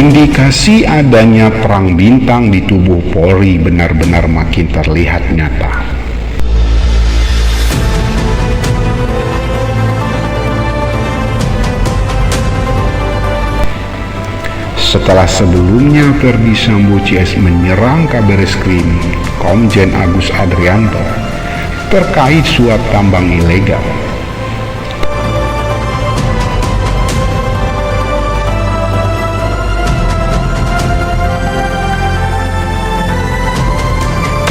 Indikasi adanya perang bintang di tubuh Polri benar-benar makin terlihat nyata. Setelah sebelumnya Ferdy Sambo CS menyerang Kabareskrim Komjen Agus Adrianto terkait suap tambang ilegal,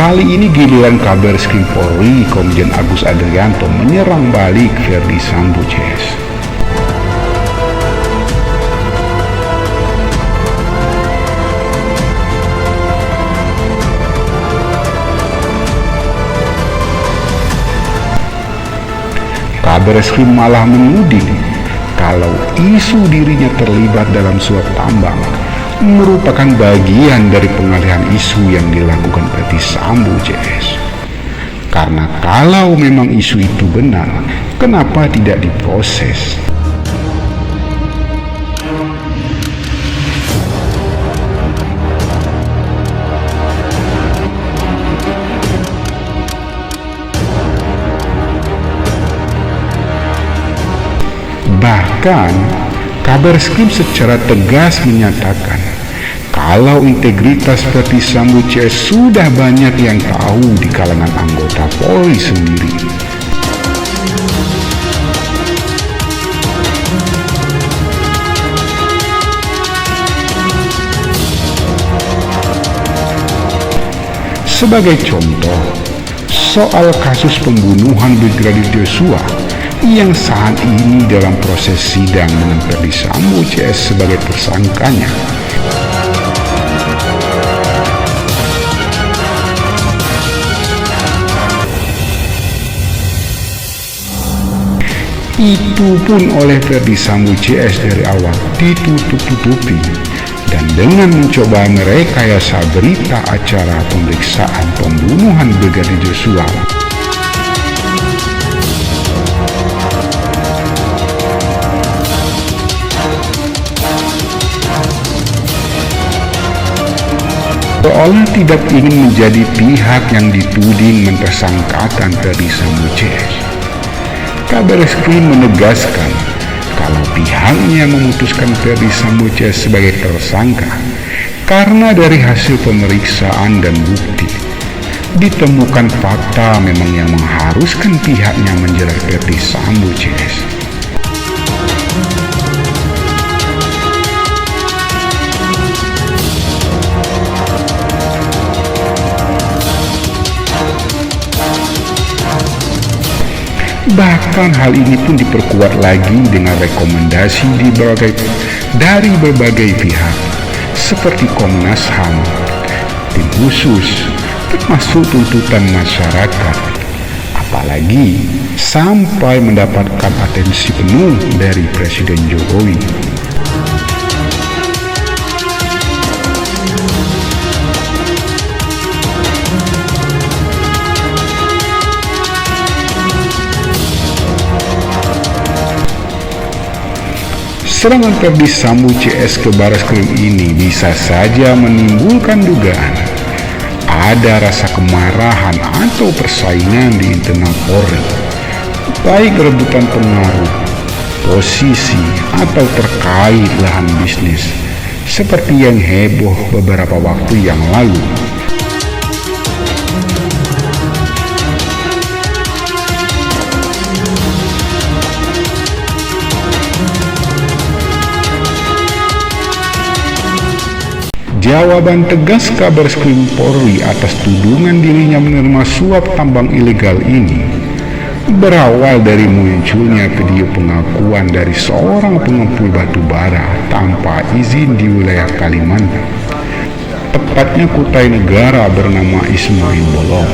kali ini giliran Kabareskrim Polri Komjen Agus Adrianto menyerang balik Ferdy Sambo CS. Kabareskrim malah menuding kalau isu dirinya terlibat dalam suap tambang merupakan bagian dari pengalihan isu yang dilakukan Ferdy Sambo CS. Karena kalau memang isu itu benar, kenapa tidak diproses? Bahkan, Kabareskrim secara tegas menyatakan kalau integritas Ferdy Sambo CS sudah banyak yang tahu di kalangan anggota Polri sendiri. Sebagai contoh, soal kasus pembunuhan Brigadir Joshua yang saat ini dalam proses sidang dengan Ferdy Sambo CS sebagai tersangkanya. Itu pun oleh Ferdy Sambo CS dari awal ditutup-tutupi, dan dengan mencoba merekayasa berita acara pemeriksaan pembunuhan Brigadir Joshua. Seolah tidak ingin menjadi pihak yang dituding mentersangkakan Ferdy Sambo CS. Kabareskrim menegaskan kalau pihaknya memutuskan Ferdy Sambo CS sebagai tersangka karena dari hasil pemeriksaan dan bukti ditemukan fakta memang yang mengharuskan pihaknya menjerat Ferdy Sambo CS. Bahkan hal ini pun diperkuat lagi dengan rekomendasi dari berbagai pihak seperti Komnas HAM, tim khusus, termasuk tuntutan masyarakat, apalagi sampai mendapatkan atensi penuh dari Presiden Jokowi. Serangan Ferdy Sambo CS ke Bareskrim ini bisa saja menimbulkan dugaan ada rasa kemarahan atau persaingan di internal Polri, baik rebutan pengaruh, posisi, atau terkait lahan bisnis, seperti yang heboh beberapa waktu yang lalu. Jawaban tegas Kabareskrim Polri atas tudingan dirinya menerima suap tambang ilegal ini berawal dari munculnya video pengakuan dari seorang pengepul batu bara tanpa izin di wilayah Kalimantan, tepatnya Kutai Negara, bernama Ismail Bolong.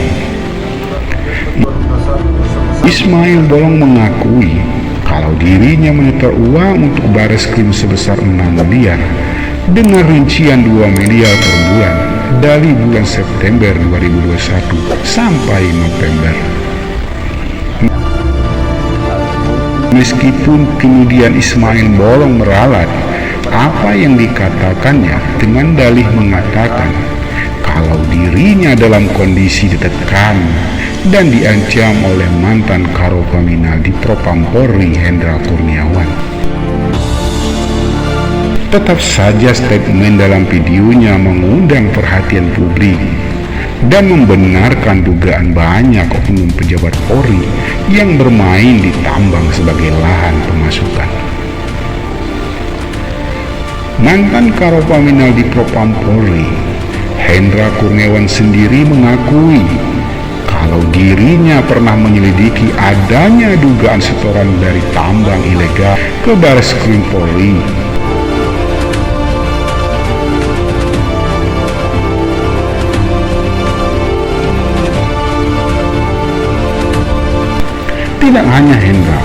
Ismail Bolong mengakui kalau dirinya menyetor uang untuk Bareskrim sebesar 6 miliar dengan rincian 2 miliar per bulan dari bulan September 2021 sampai November. Meskipun kemudian Ismail Bolong meralat apa yang dikatakannya dengan dalih mengatakan kalau dirinya dalam kondisi ditekan dan diancam oleh mantan Karopaminal di Propam Polri Hendra Kurniawan. Tetap saja statement dalam videonya mengundang perhatian publik dan membenarkan dugaan banyak oknum pejabat Polri yang bermain di tambang sebagai lahan pemasukan. Mantan Karopaminal di Propam Polri, Hendra Kurniawan sendiri mengakui kalau dirinya pernah menyelidiki adanya dugaan setoran dari tambang ilegal ke Bareskrim Polri. Tidak hanya Hendra,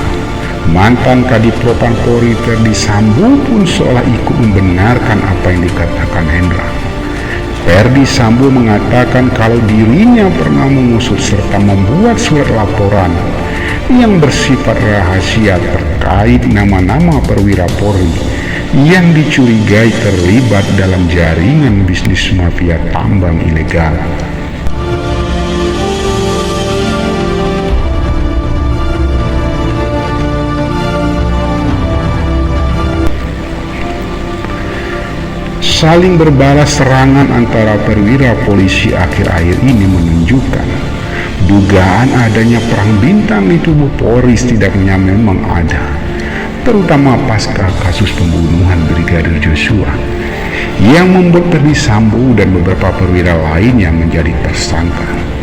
mantan Kadif Propam Polri Ferdi Sambo pun seolah ikut membenarkan apa yang dikatakan Hendra. Ferdi Sambo mengatakan kalau dirinya pernah mengusut serta membuat surat laporan yang bersifat rahasia terkait nama-nama perwira Polri yang dicurigai terlibat dalam jaringan bisnis mafia tambang ilegal. Saling berbalas serangan antara perwira polisi akhir-akhir ini menunjukkan dugaan adanya perang bintang di tubuh Polri setidaknya memang ada, terutama pasca kasus pembunuhan Brigadir Joshua yang membuat Ferdi Sambo dan beberapa perwira lainnya menjadi tersangka.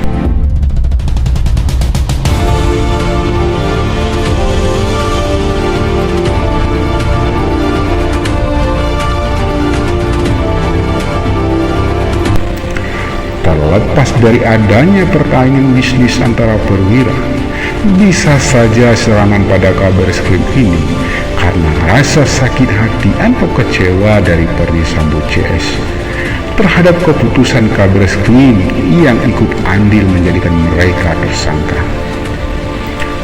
Terlepas dari adanya persaingan bisnis antara perwira, bisa saja serangan pada Kabareskrim ini karena rasa sakit hati atau kecewa dari Ferdi Sambo CS terhadap keputusan Kabareskrim yang ikut andil menjadikan mereka tersangka.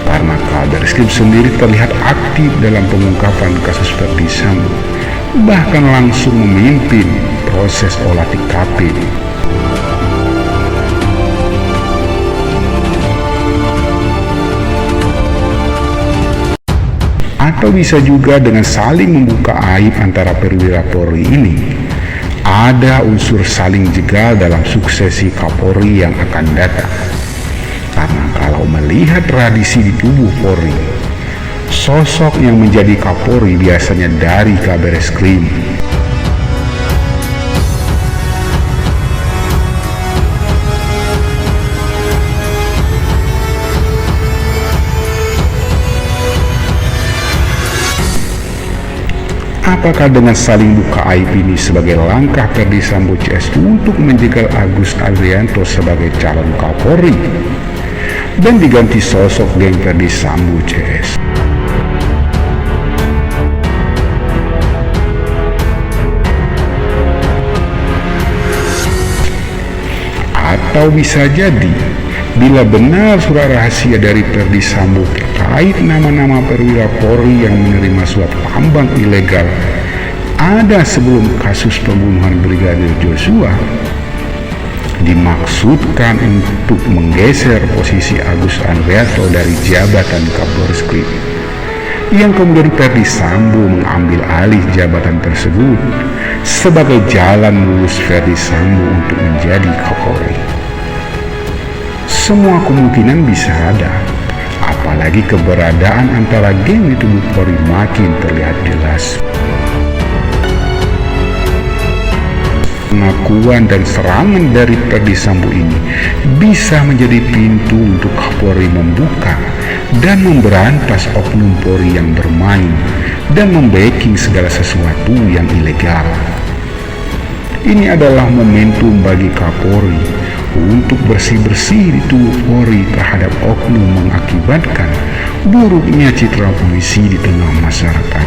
Karena Kabareskrim sendiri terlihat aktif dalam pengungkapan kasus Ferdi Sambo, bahkan langsung memimpin proses olah TKP. Atau bisa juga dengan saling membuka aib antara perwira Polri ini, ada unsur saling jegal dalam suksesi Kapolri yang akan datang. Karena kalau melihat tradisi di tubuh Polri, sosok yang menjadi Kapolri biasanya dari Kabareskrim. Apakah dengan saling buka aib ini sebagai langkah Ferdi Sambo CS untuk menjegal Agus Andrianto sebagai calon Kapolri dan diganti sosok geng Ferdi Sambo CS? Atau bisa jadi bila benar surat rahasia dari Ferdi Sambo terkait nama-nama perwira Polri yang menerima suap tambang ilegal ada sebelum kasus pembunuhan Brigadir Joshua, dimaksudkan untuk menggeser posisi Agus Andrianto dari jabatan Kabareskrim, yang kemudian Ferdi Sambo mengambil alih jabatan tersebut sebagai jalan mulus Ferdi Sambo untuk menjadi Kapolri. Semua kemungkinan bisa ada, apalagi keberadaan antara geng di tubuh Polri makin terlihat jelas. Pengakuan dan serangan dari Ferdi Sambo ini bisa menjadi pintu untuk Kapolri membuka dan memberantas oknum Polri yang bermain dan membacking segala sesuatu yang ilegal. Ini adalah momentum bagi Kapolri untuk bersih-bersih di tubuh Polri terhadap oknum mengakibatkan buruknya citra polisi di tengah masyarakat.